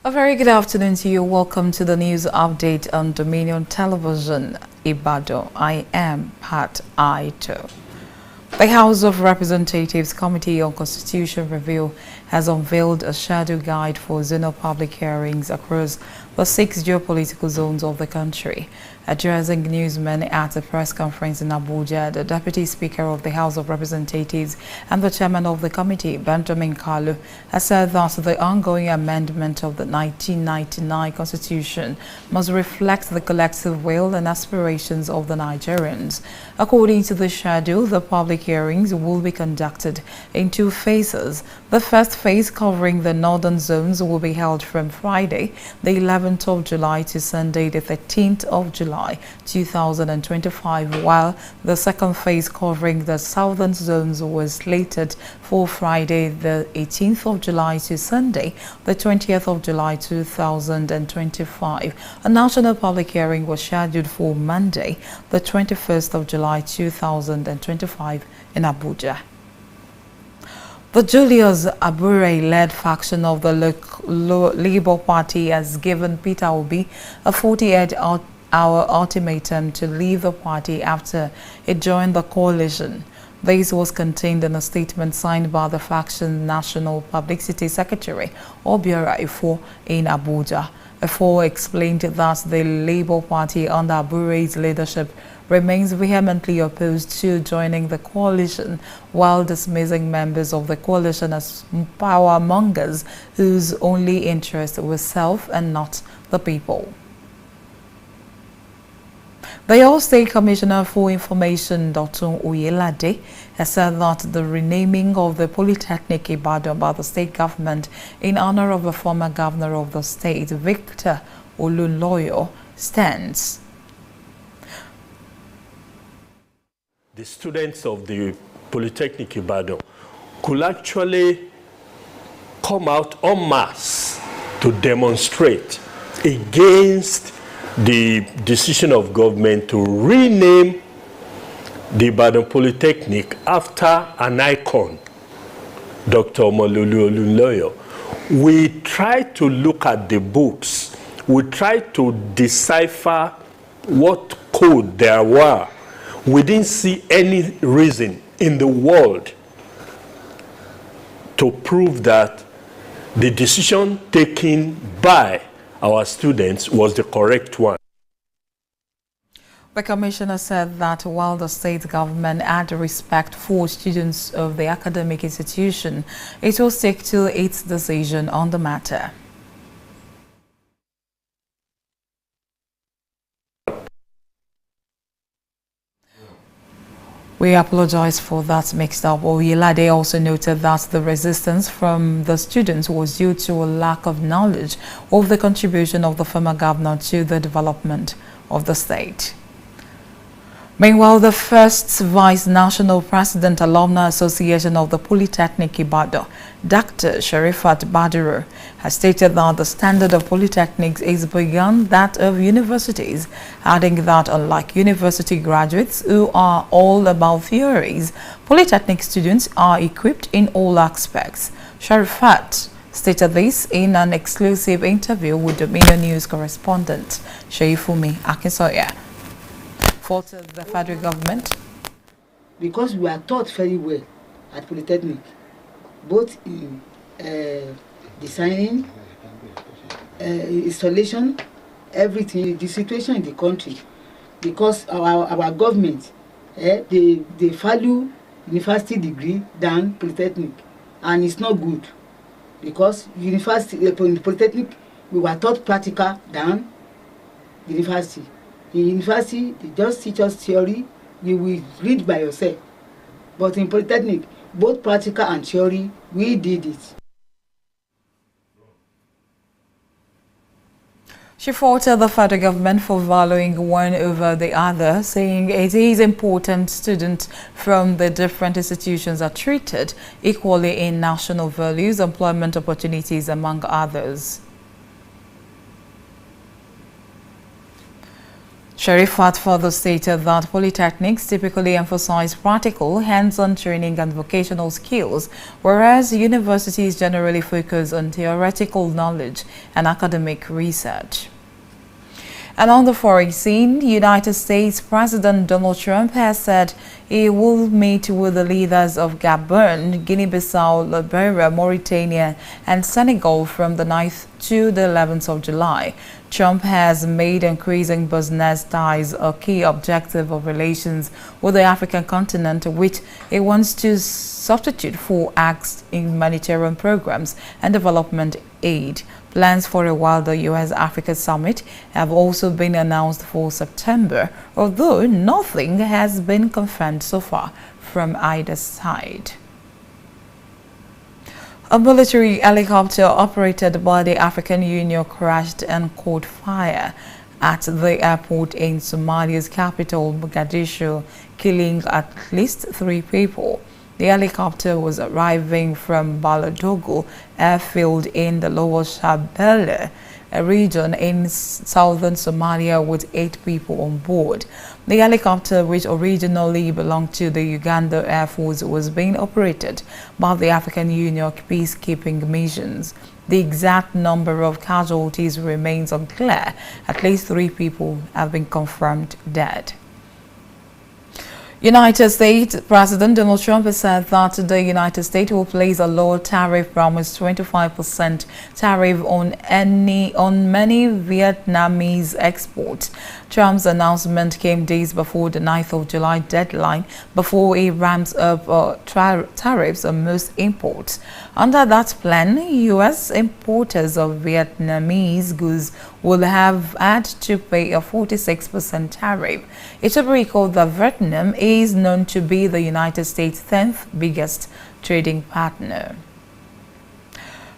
A very good afternoon to you. Welcome to the news update on Dominion Television, Ibadan. I am Pat Aito. The House of Representatives Committee on Constitution Review has unveiled a shadow guide for zonal public hearings across the 6 geopolitical zones of the country. Addressing newsmen at a press conference in Abuja, the Deputy Speaker of the House of Representatives and the Chairman of the committee, Benjamin Kalu, has said that the ongoing amendment of the 1999 Constitution must reflect the collective will and aspirations of the Nigerians. According to the schedule, the public hearings will be conducted in 2 phases. The first phase, covering the northern zones, will be held from Friday, the 11th of July to Sunday, the 13th of July 2025, while the second phase, covering the southern zones, was slated for Friday, the 18th of July to Sunday, the 20th of July 2025. A national public hearing was scheduled for Monday, the 21st of July 2025 in Abuja. The Julius Abure-led faction of the Labour Party has given Peter Obi a 48-hour ultimatum to leave the party after it joined the coalition. This was contained in a statement signed by the faction's National Publicity Secretary, Obiora Ifo, in Abuja. Ifo explained that the Labour Party under Abure's leadership remains vehemently opposed to joining the coalition, while dismissing members of the coalition as power mongers whose only interest was self and not the people. The Oyo State Commissioner for Information, Dr. Oyelade, has said that the renaming of the Polytechnic Ibadan by the state government in honor of the former governor of the state, Victor Olunloyo, stands. The students of the Polytechnic Ibadan could actually come out en masse to demonstrate against the decision of government to rename the Ibadan Polytechnic after an icon, Dr. Omololu Olunloyo. We try to look at the books. We try to decipher what code there were. We didn't see any reason in the world to prove that the decision taken by our students was the correct one. The commissioner said that while the state government had respect for students of the academic institution, it will stick to its decision on the matter. We apologize for that mixed up. Oyelade also noted that the resistance from the students was due to a lack of knowledge of the contribution of the former governor to the development of the state. Meanwhile, the first Vice National President, Alumni Association of the Polytechnic Ibadan, Dr. Sharifat Badiru, has stated that the standard of polytechnics is beyond that of universities, adding that unlike university graduates who are all about theories, polytechnic students are equipped in all aspects. Sharifat stated this in an exclusive interview with Dominion News correspondent Sheifumi Akinsoya. Faulted the federal government because we are taught very well at Polytechnic, both in designing, installation, everything, the situation in the country, because our government they value university degree than Polytechnic, and it's not good, because university Polytechnic we were taught practical than university. In university, they just teach us theory, you will read by yourself. But in Polytechnic, both practical and theory, we did it. She faulted the federal government for valuing one over the other, saying it is important students from the different institutions are treated equally in national values, employment opportunities, among others. Sharifat further stated that polytechnics typically emphasize practical, hands-on training and vocational skills, whereas universities generally focus on theoretical knowledge and academic research. And on the foreign scene, United States President Donald Trump has said he will meet with the leaders of Gabon, Guinea-Bissau, Liberia, Mauritania and Senegal from the 9th to the 11th of July. Trump has made increasing business ties a key objective of relations with the African continent, which he wants to substitute for acts in humanitarian programs and development aid. Plans for a wider U.S.-Africa summit have also been announced for September, although nothing has been confirmed so far from either side. A military helicopter operated by the African Union crashed and caught fire at the airport in Somalia's capital, Mogadishu, killing at least 3 people. The helicopter was arriving from Baladogo airfield in the Lower Shabelle, a region in southern Somalia with 8 people on board. The helicopter, which originally belonged to the Uganda Air Force, was being operated by the African Union peacekeeping missions. The exact number of casualties remains unclear. At least 3 people have been confirmed dead. United States President Donald Trump has said that the United States will place a lower tariff, promised 25% tariff on many Vietnamese exports. Trump's announcement came days before the 9th of July deadline, before he ramps up tariffs on most imports. Under that plan, U.S. importers of Vietnamese goods will have had to pay a 46% tariff. It should be recalled that Vietnam is known to be the United States' 10th biggest trading partner.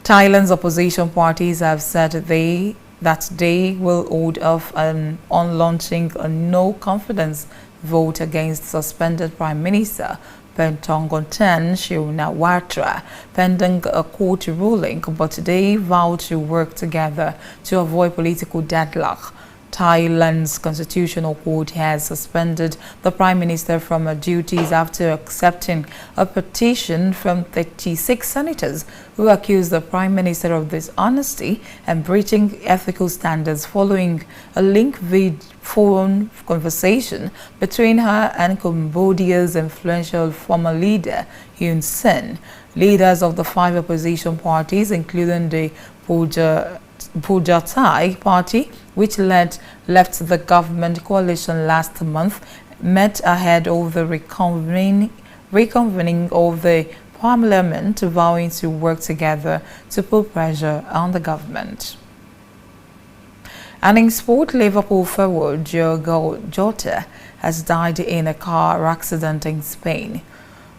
Thailand's opposition parties have said that they will hold off on launching a no-confidence vote against suspended Prime Minister Paetongtarn Shinawatra pending a court ruling, but they vowed to work together to avoid political deadlock. Thailand's constitutional court has suspended the Prime Minister from her duties after accepting a petition from 36 senators who accused the Prime Minister of dishonesty and breaching ethical standards following a linked phone conversation between her and Cambodia's influential former leader, Hun Sen. Leaders of the 5 opposition parties, including the Pujatai Party, which left the government coalition last month, met ahead of the reconvening of the parliament, vowing to work together to put pressure on the government. And in sport, Liverpool forward Diogo Jota has died in a car accident in Spain.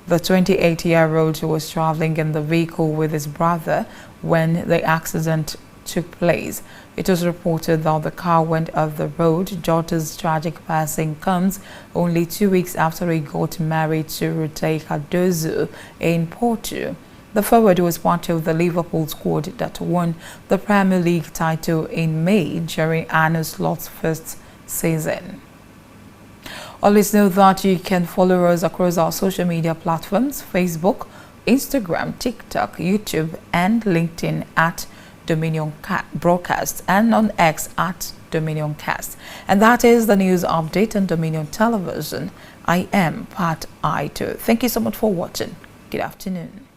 The 28-year-old was traveling in the vehicle with his brother when the accident took place. It was reported that the car went off the road. Jota's tragic passing comes only 2 weeks after he got married to Ruth Cardozo in Porto. The forward was part of the Liverpool squad that won the Premier League title in May during Arne Slot's first season. Always know that you can follow us across our social media platforms: Facebook, Instagram, TikTok, YouTube and LinkedIn at Dominion Broadcast, and on X at Dominion Cast. And that is the news update on Dominion Television. I am Pat Aito. Thank you so much for watching. Good afternoon.